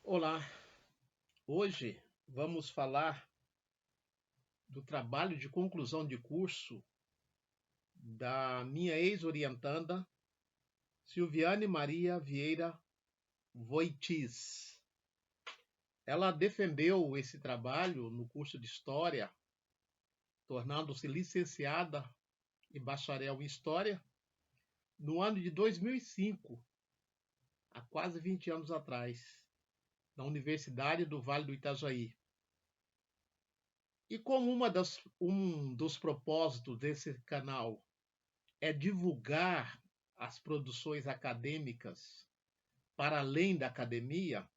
Olá, hoje vamos falar do trabalho de conclusão de curso da minha ex-orientanda, Silviane Maria Vieira Voitiz. Ela defendeu esse trabalho no curso de História, tornando-se licenciada e bacharel em História no ano de 2005, há quase 20 anos atrás, na Universidade do Vale do Itajaí. E como um dos propósitos desse canal é divulgar as produções acadêmicas para além da academia,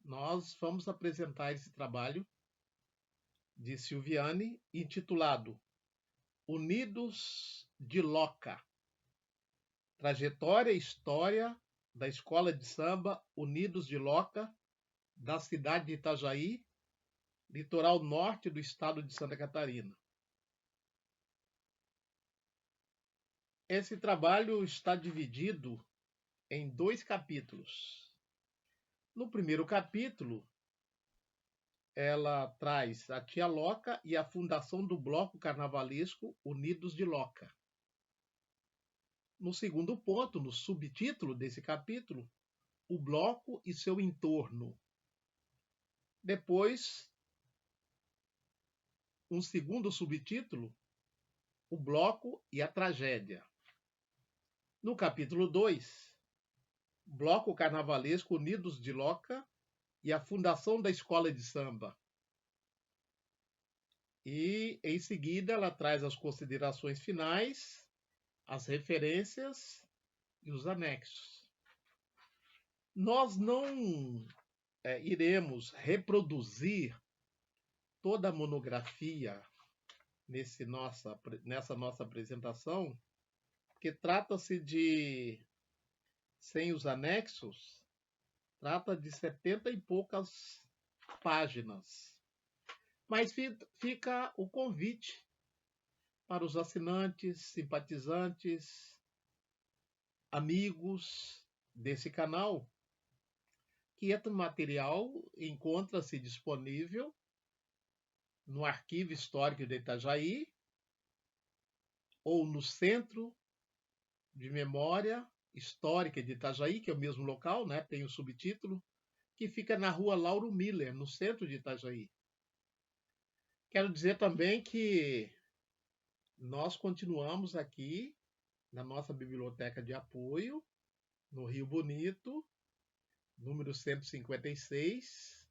nós vamos apresentar esse trabalho de Silviane, intitulado Unidos de Loca, Trajetória e História da Escola de Samba Unidos de Loca, da cidade de Itajaí, litoral norte do estado de Santa Catarina. Esse trabalho está dividido em 2 capítulos. No primeiro capítulo, ela traz a Tia Loca e a fundação do bloco carnavalesco Unidos de Loca. No segundo ponto, no subtítulo desse capítulo, o bloco e seu entorno. Depois, um segundo subtítulo, o bloco e a tragédia. No capítulo 2, bloco carnavalesco Unidos de Loca e a fundação da escola de samba. E, em seguida, ela traz as considerações finais, as referências e os anexos. Nós não iremos reproduzir toda a monografia nessa nossa apresentação, porque trata-se de, sem os anexos, trata de 70 e poucas páginas. Mas fica o convite para os assinantes, simpatizantes, amigos desse canal, que esse material encontra-se disponível no Arquivo Histórico de Itajaí ou no Centro de Memória Histórica de Itajaí, que é o mesmo local, né? Tem o subtítulo, que fica na rua Lauro Miller, no centro de Itajaí. Quero dizer também que nós continuamos aqui na nossa biblioteca de apoio, no Rio Bonito, número 156.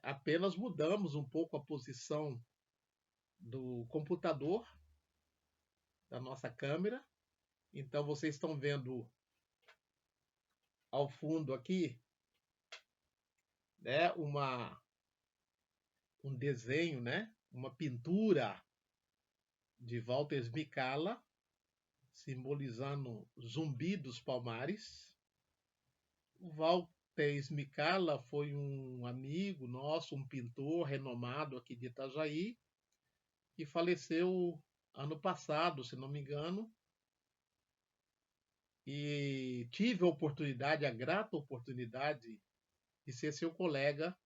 Apenas mudamos um pouco a posição do computador, da nossa câmera. Então vocês estão vendo ao fundo aqui, né, um desenho, né, uma pintura de Walter Smicala, simbolizando Zumbi dos Palmares. O Walter Smicala foi um amigo nosso, um pintor renomado aqui de Itajaí, que faleceu ano passado, se não me engano. E tive a oportunidade, a grata oportunidade, de ser seu colega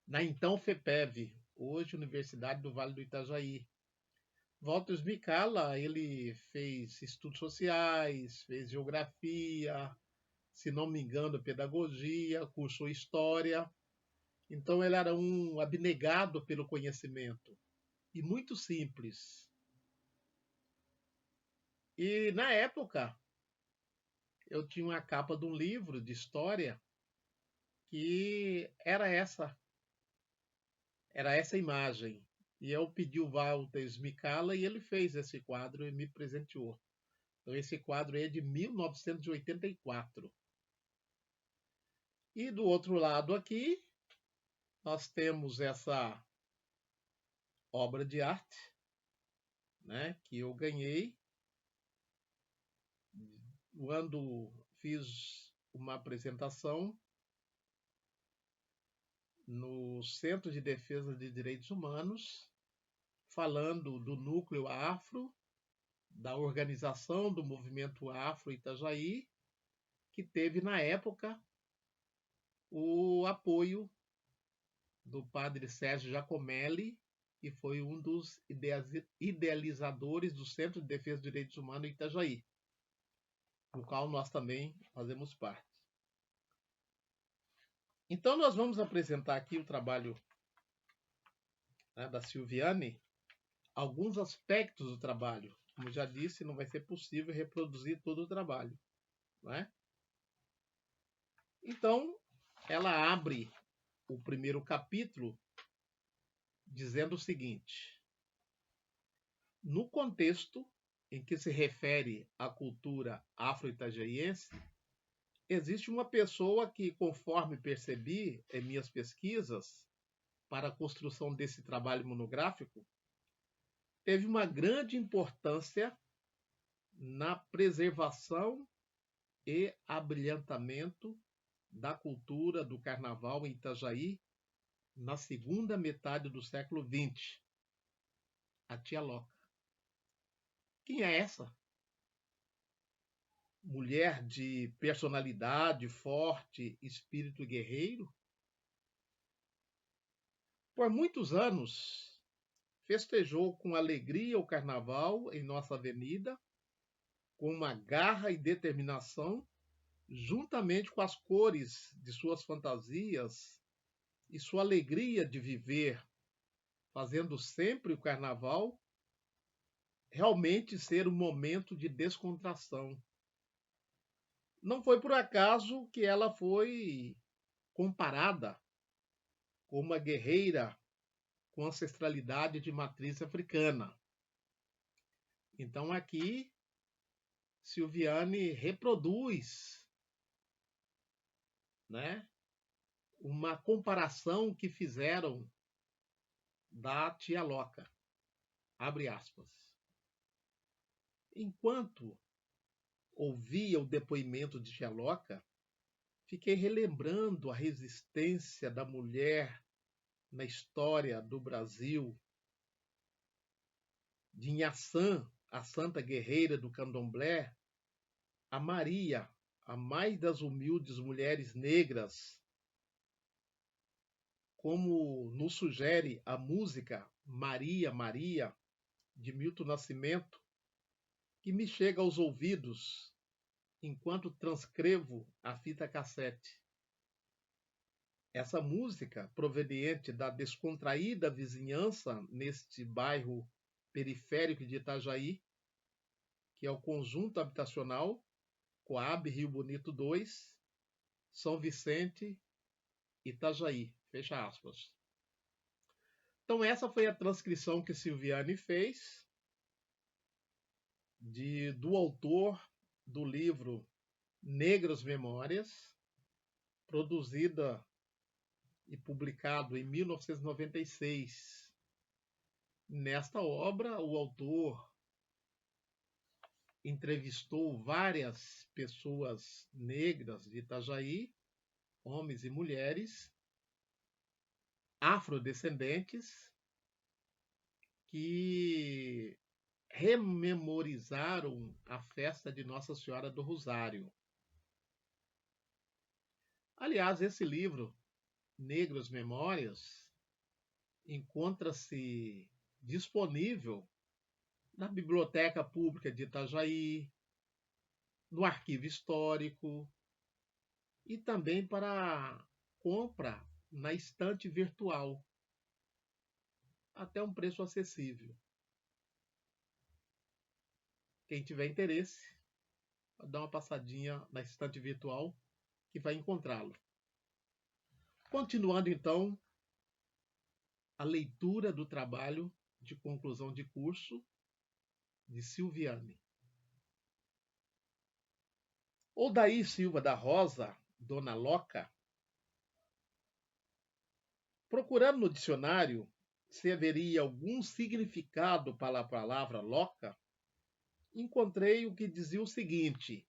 na então FEPEV, hoje Universidade do Vale do Itajaí. Walter Smicala, ele fez estudos sociais, fez geografia, se não me engano, pedagogia, cursou história. Então ele era um abnegado pelo conhecimento e muito simples. E na época eu tinha uma capa de um livro de história que era essa imagem. E eu pedi o Walter Smicala e ele fez esse quadro e me presenteou. Então esse quadro é de 1984. E do outro lado aqui, nós temos essa obra de arte, né, que eu ganhei quando fiz uma apresentação no Centro de Defesa de Direitos Humanos, falando do núcleo afro, da organização do movimento Afro Itajaí, que teve na época o apoio do padre Sérgio Giacomelli, que foi um dos idealizadores do Centro de Defesa dos Direitos Humanos em Itajaí, do qual nós também fazemos parte. Então nós vamos apresentar aqui o trabalho, né, da Silviane, alguns aspectos do trabalho. Como já disse, não vai ser possível reproduzir todo o trabalho, não é? Então, ela abre o primeiro capítulo dizendo o seguinte: no contexto em que se refere à cultura afro-itajaiense, existe uma pessoa que, conforme percebi em minhas pesquisas para a construção desse trabalho monográfico, teve uma grande importância na preservação e abrilhantamento da cultura do carnaval em Itajaí na segunda metade do século XX, a Tia Loca. Quem é essa? Mulher de personalidade forte, espírito guerreiro? Por muitos anos, festejou com alegria o carnaval em nossa avenida, com uma garra e determinação, juntamente com as cores de suas fantasias e sua alegria de viver, fazendo sempre o carnaval realmente ser um momento de descontração. Não foi por acaso que ela foi comparada com uma guerreira com ancestralidade de matriz africana. Então aqui Silviane reproduz, né, uma comparação que fizeram da Tia Loca. Abre aspas. Enquanto ouvia o depoimento de Tia Loca, fiquei relembrando a resistência da mulher na história do Brasil, de Inhaçã, a santa guerreira do candomblé, a Maria, a mais das humildes mulheres negras, como nos sugere a música Maria, Maria, de Milton Nascimento, que me chega aos ouvidos enquanto transcrevo a fita cassete. Essa música, proveniente da descontraída vizinhança neste bairro periférico de Itajaí, que é o conjunto habitacional Coab Rio Bonito 2, São Vicente, Itajaí. Fecha aspas. Então essa foi a transcrição que Silviane fez do autor do livro Negras Memórias, produzida e publicado em 1996. Nesta obra, o autor entrevistou várias pessoas negras de Itajaí, homens e mulheres, afrodescendentes, que rememorizaram a festa de Nossa Senhora do Rosário. Aliás, esse livro, Negras Memórias, encontra-se disponível na Biblioteca Pública de Itajaí, no Arquivo Histórico e também para compra na estante virtual, até um preço acessível. Quem tiver interesse, dá uma passadinha na estante virtual que vai encontrá-lo. Continuando então a leitura do trabalho de conclusão de curso de Silviane. Odaí Silva da Rosa, Dona Loca, procurando no dicionário se haveria algum significado para a palavra loca, encontrei o que dizia o seguinte,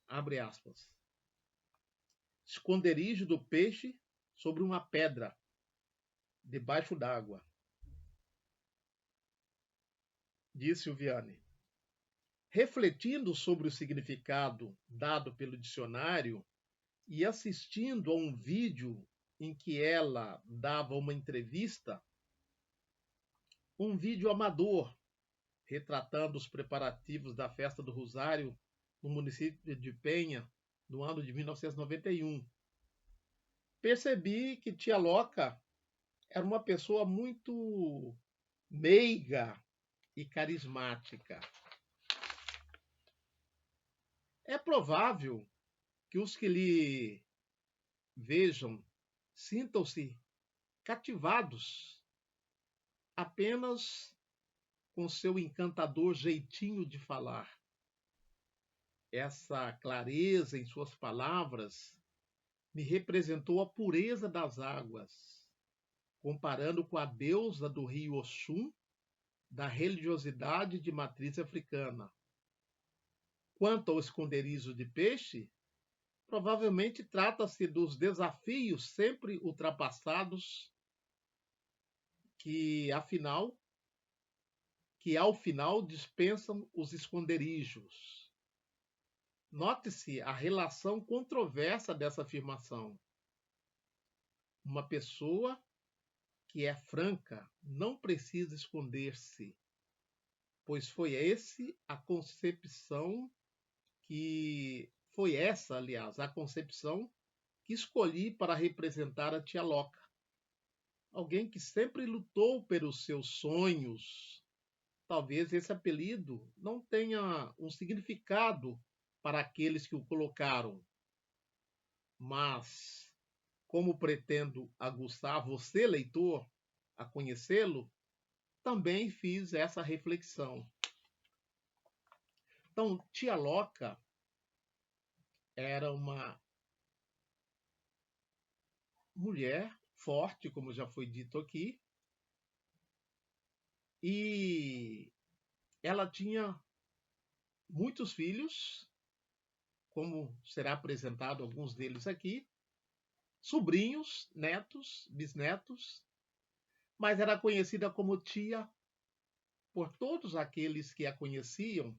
abre aspas, esconderijo do peixe sobre uma pedra, debaixo d'água. Disse Silviane. refletindo sobre o significado dado pelo dicionário e assistindo a um vídeo em que ela dava uma entrevista, um vídeo amador, retratando os preparativos da Festa do Rosário no município de Penha, no ano de 1991. Percebi que tia Loca era uma pessoa muito meiga e carismática. É provável que os que lhe vejam sintam-se cativados apenas com seu encantador jeitinho de falar. Essa clareza em suas palavras me representou a pureza das águas, comparando com a deusa do rio Oxum, da religiosidade de matriz africana. Quanto ao esconderijo de peixe, provavelmente trata-se dos desafios sempre ultrapassados que ao final dispensam os esconderijos. Note-se a relação controversa dessa afirmação. Uma pessoa que é franca não precisa esconder-se, pois foi a concepção que escolhi para representar a tia Loca. Alguém que sempre lutou pelos seus sonhos. Talvez esse apelido não tenha um significado para aqueles que o colocaram, mas como pretendo aguçar você, leitor, a conhecê-lo, também fiz essa reflexão. Então, tia Loca era uma mulher forte, como já foi dito aqui, e ela tinha muitos filhos, como será apresentado alguns deles aqui, sobrinhos, netos, bisnetos, mas era conhecida como tia por todos aqueles que a conheciam,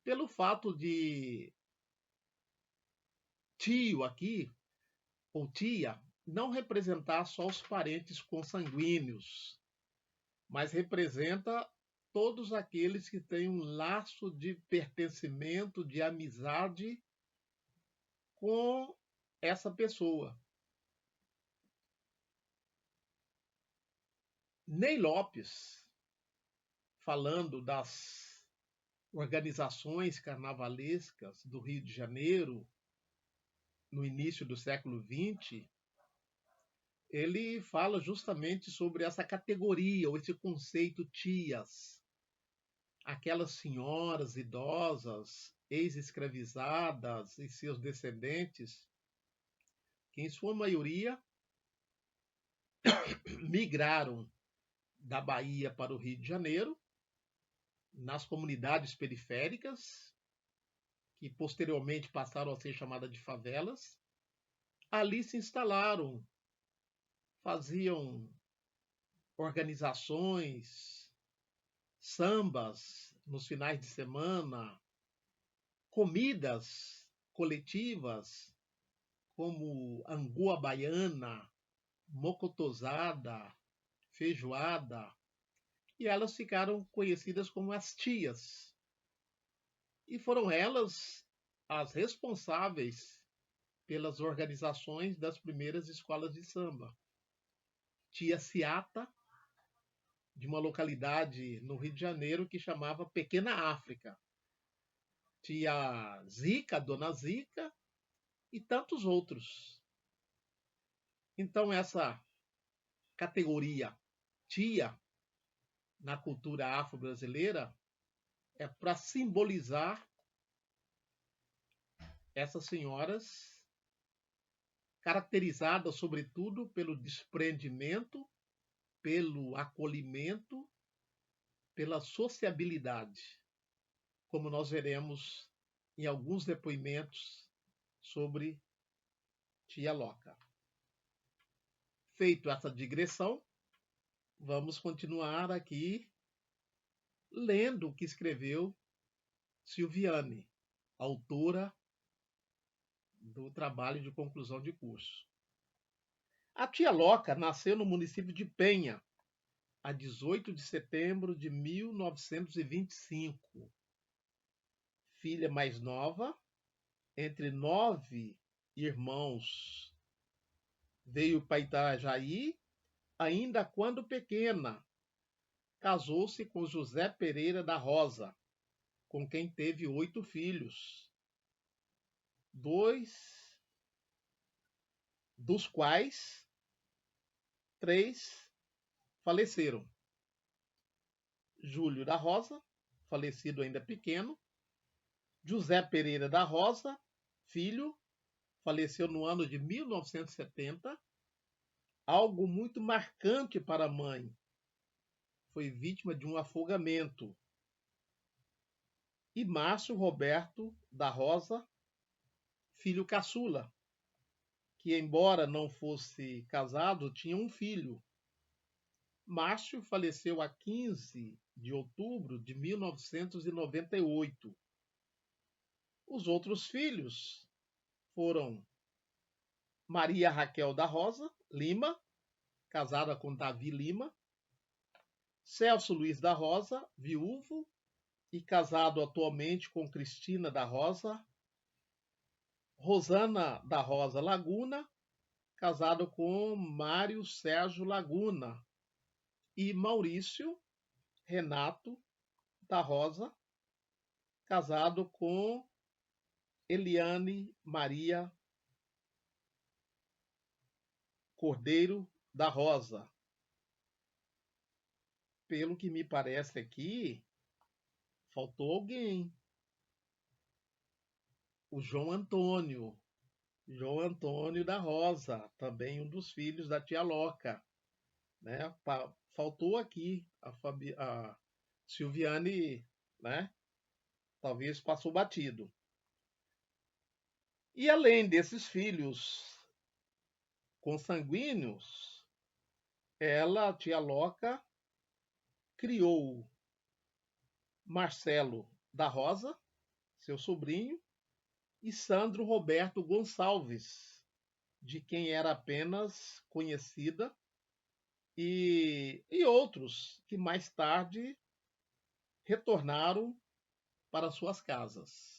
pelo fato de tio aqui, ou tia, não representar só os parentes consanguíneos, mas representa todos aqueles que têm um laço de pertencimento, de amizade com essa pessoa. Ney Lopes, falando das organizações carnavalescas do Rio de Janeiro, no início do século XX, ele fala justamente sobre essa categoria, ou esse conceito tias. Aquelas senhoras idosas, ex-escravizadas e seus descendentes, que em sua maioria migraram da Bahia para o Rio de Janeiro, nas comunidades periféricas, que posteriormente passaram a ser chamadas de favelas. Ali se instalaram, faziam organizações, sambas nos finais de semana, comidas coletivas, como angu à baiana, mocotozada, feijoada, e elas ficaram conhecidas como as tias. E foram elas as responsáveis pelas organizações das primeiras escolas de samba. Tia Ciata, de uma localidade no Rio de Janeiro que chamava Pequena África. Tia Zica, Dona Zica e tantos outros. Então, essa categoria tia na cultura afro-brasileira é para simbolizar essas senhoras caracterizadas, sobretudo, pelo desprendimento, pelo acolhimento, pela sociabilidade, como nós veremos em alguns depoimentos sobre tia Loca. Feito essa digressão, vamos continuar aqui lendo o que escreveu Silviane, autora do trabalho de conclusão de curso. A tia Loca nasceu no município de Penha, a 18 de setembro de 1925. Filha mais nova, entre 9 irmãos. Veio para Itajaí ainda quando pequena. Casou-se com José Pereira da Rosa, com quem teve 8 filhos. 2 dos quais 3 faleceram. Júlio da Rosa, falecido ainda pequeno. José Pereira da Rosa, filho, faleceu no ano de 1970. Algo muito marcante para a mãe. Foi vítima de um afogamento. E Márcio Roberto da Rosa, filho caçula, que embora não fosse casado, tinha um filho. Márcio faleceu a 15 de outubro de 1998. Os outros filhos foram Maria Raquel da Rosa Lima, casada com Davi Lima, Celso Luiz da Rosa, viúvo e casado atualmente com Cristina da Rosa, Rosana da Rosa Laguna, casado com Mário Sérgio Laguna, e Maurício Renato da Rosa, casado com Eliane Maria Cordeiro da Rosa. Pelo que me parece aqui, faltou alguém. O João Antônio da Rosa, também um dos filhos da tia Loca, né? Faltou aqui a Silviane, né? Talvez passou batido. E além desses filhos consanguíneos, a tia Loca, criou Marcelo da Rosa, seu sobrinho, e Sandro Roberto Gonçalves, de quem era apenas conhecida, e outros que mais tarde retornaram para suas casas.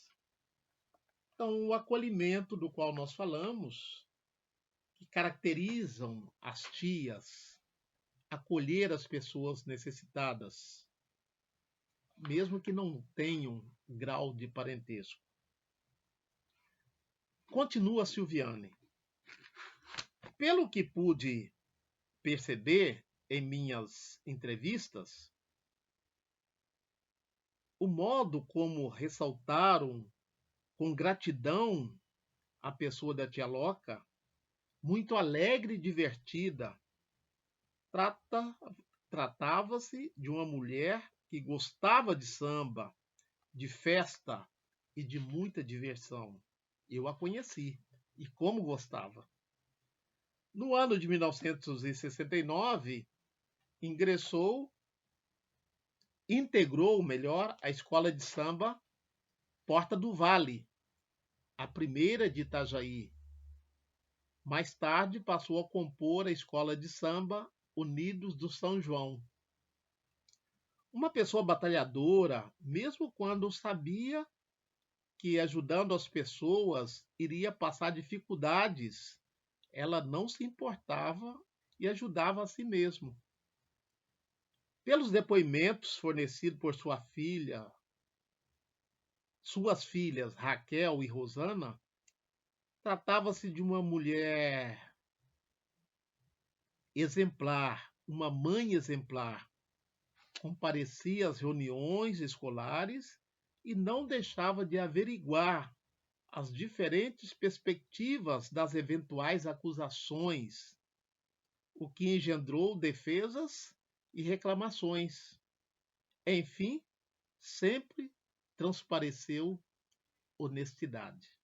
Então, o acolhimento do qual nós falamos, que caracterizam as tias, acolher as pessoas necessitadas, mesmo que não tenham grau de parentesco. Continua Silviane. Pelo que pude perceber em minhas entrevistas, o modo como ressaltaram com gratidão a pessoa da tia Loca, muito alegre e divertida, tratava-se de uma mulher que gostava de samba, de festa e de muita diversão. Eu a conheci, e como gostava. No ano de 1969, integrou melhor, a escola de samba Porta do Vale, a primeira de Itajaí. Mais tarde passou a compor a escola de samba Unidos do São João. Uma pessoa batalhadora, mesmo quando sabia que ajudando as pessoas iria passar dificuldades, ela não se importava e ajudava a si mesma. Pelos depoimentos fornecidos por suas filhas Raquel e Rosana, tratava-se de uma mulher exemplar, uma mãe exemplar. Comparecia às reuniões escolares e não deixava de averiguar as diferentes perspectivas das eventuais acusações, o que engendrou defesas e reclamações. Enfim, sempre transpareceu honestidade.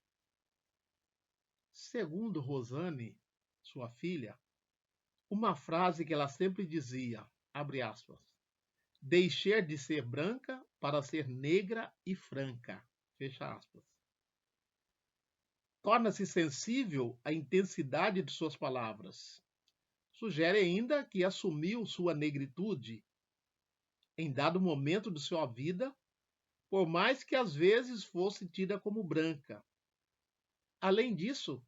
Segundo Rosane, sua filha, uma frase que ela sempre dizia, abre aspas, deixar de ser branca para ser negra e franca. Fecha aspas. Torna-se sensível à intensidade de suas palavras. Sugere ainda que assumiu sua negritude em dado momento de sua vida, por mais que às vezes fosse tida como branca. Além disso,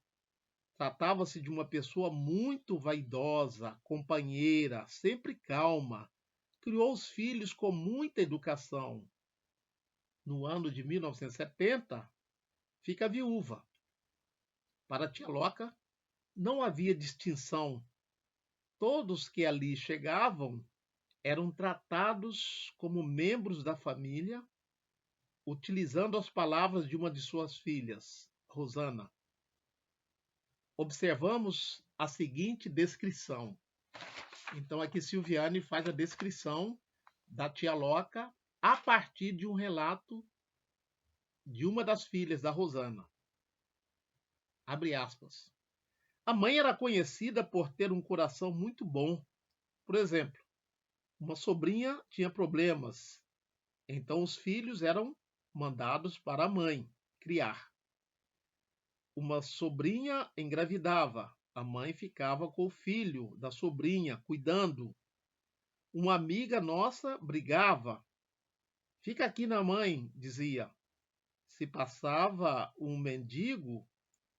tratava-se de uma pessoa muito vaidosa, companheira, sempre calma. Criou os filhos com muita educação. No ano de 1970, fica viúva. Para tia Loca, não havia distinção. Todos que ali chegavam eram tratados como membros da família, utilizando as palavras de uma de suas filhas, Rosana. Observamos a seguinte descrição. Então, aqui Silviane faz a descrição da tia Loca a partir de um relato de uma das filhas da Rosana. Abre aspas. A mãe era conhecida por ter um coração muito bom. Por exemplo, uma sobrinha tinha problemas, então os filhos eram mandados para a mãe criar. Uma sobrinha engravidava, a mãe ficava com o filho da sobrinha, cuidando. Uma amiga nossa brigava. Fica aqui na mãe, dizia. Se passava um mendigo,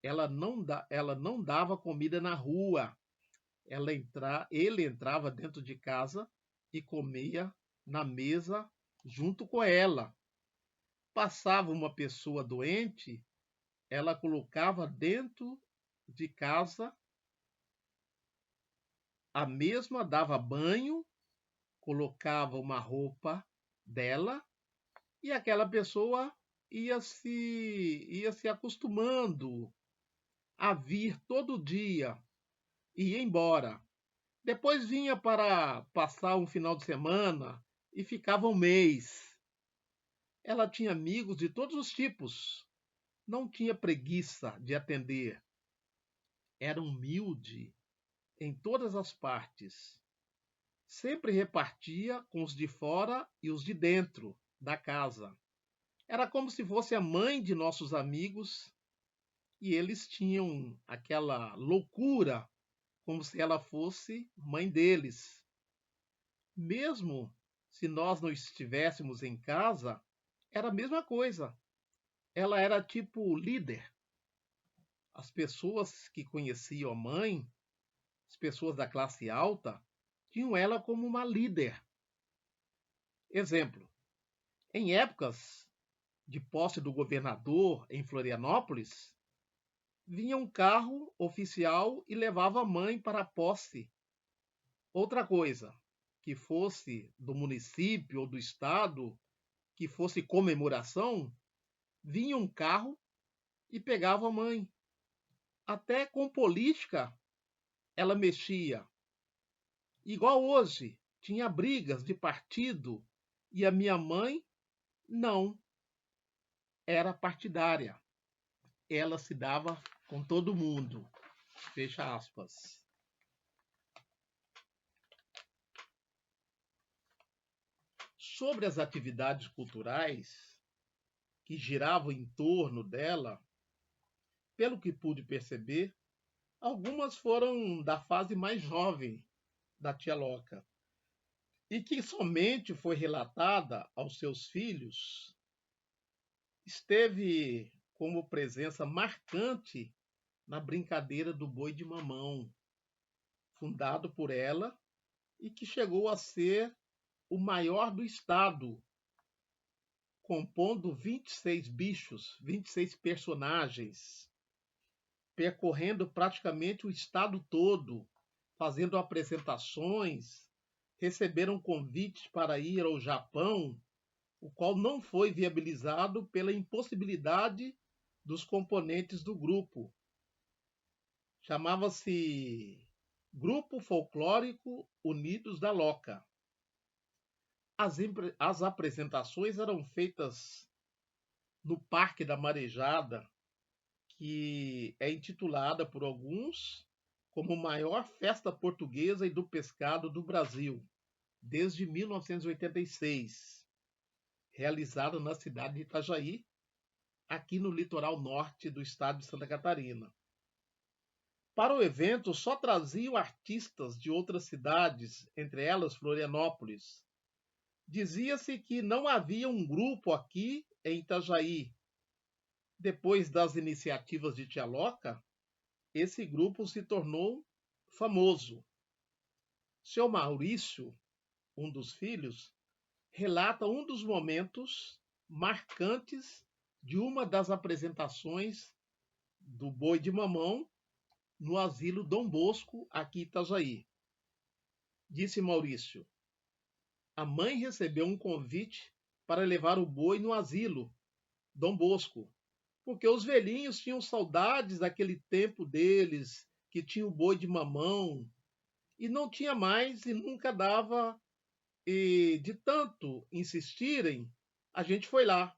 ela não dava comida na rua. Ele entrava dentro de casa e comia na mesa junto com ela. Passava uma pessoa doente, ela colocava dentro de casa, a mesma dava banho, colocava uma roupa dela e aquela pessoa ia se acostumando a vir todo dia e ia embora. Depois vinha para passar um final de semana e ficava um mês. Ela tinha amigos de todos os tipos, não tinha preguiça de atender. Era humilde em todas as partes. Sempre repartia com os de fora e os de dentro da casa. Era como se fosse a mãe de nossos amigos e eles tinham aquela loucura, como se ela fosse mãe deles. Mesmo se nós não estivéssemos em casa, era a mesma coisa. Ela era tipo líder. As pessoas que conheciam a mãe, as pessoas da classe alta, tinham ela como uma líder. Exemplo: em épocas de posse do governador em Florianópolis, vinha um carro oficial e levava a mãe para a posse. Outra coisa, que fosse do município ou do estado, que fosse comemoração, vinha um carro e pegava a mãe. Até com política ela mexia. Igual hoje, tinha brigas de partido e a minha mãe não era partidária. Ela se dava com todo mundo. Fecha aspas. Sobre as atividades culturais que giravam em torno dela, pelo que pude perceber, algumas foram da fase mais jovem da tia Loca e que somente foi relatada aos seus filhos. Esteve como presença marcante na brincadeira do boi de mamão, fundado por ela e que chegou a ser o maior do estado, compondo 26 bichos, 26 personagens, percorrendo praticamente o estado todo, fazendo apresentações, receberam convites para ir ao Japão, o qual não foi viabilizado pela impossibilidade dos componentes do grupo. Chamava-se Grupo Folclórico Unidos da Loca. As apresentações eram feitas no Parque da Marejada, que é intitulada por alguns como a maior festa portuguesa e do pescado do Brasil. desde 1986, realizada na cidade de Itajaí, aqui no litoral norte do estado de Santa Catarina. Para o evento, só traziam artistas de outras cidades, entre elas Florianópolis. Dizia-se que não havia um grupo aqui em Itajaí. Depois das iniciativas de Tia Loca, esse grupo se tornou famoso. Seu Maurício, um dos filhos, relata um dos momentos marcantes de uma das apresentações do Boi de Mamão no asilo Dom Bosco, aqui em Itajaí. Disse Maurício: a mãe recebeu um convite para levar o boi no asilo Dom Bosco, porque os velhinhos tinham saudades daquele tempo deles, que tinha o boi de mamão, e não tinha mais e nunca dava, e de tanto insistirem, a gente foi lá.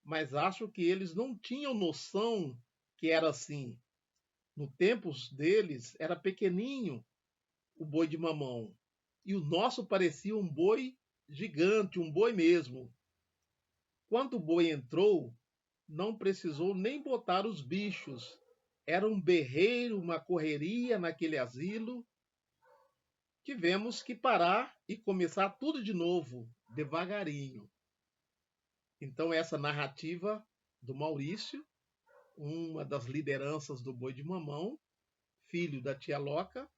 Mas acho que eles não tinham noção que era assim. No tempo deles era pequenininho o boi de mamão. E o nosso parecia um boi gigante, um boi mesmo. Quando o boi entrou, não precisou nem botar os bichos. Era um berreiro, uma correria naquele asilo. Tivemos que parar e começar tudo de novo, devagarinho. Então, essa narrativa do Maurício, uma das lideranças do Boi de Mamão, filho da tia Loca,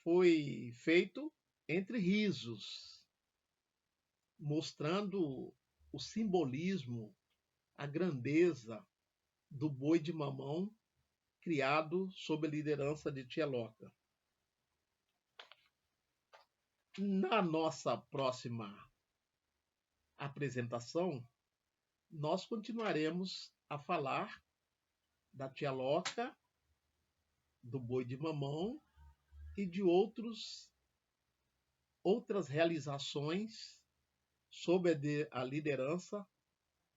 foi feito entre risos, mostrando o simbolismo, a grandeza do Boi de Mamão criado sob a liderança de tia Loca. Na nossa próxima apresentação, nós continuaremos a falar da tia Loca, do Boi de Mamão e de outras realizações sob a liderança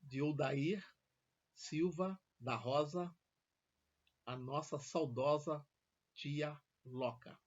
de Odair Silva da Rosa, a nossa saudosa tia Loca.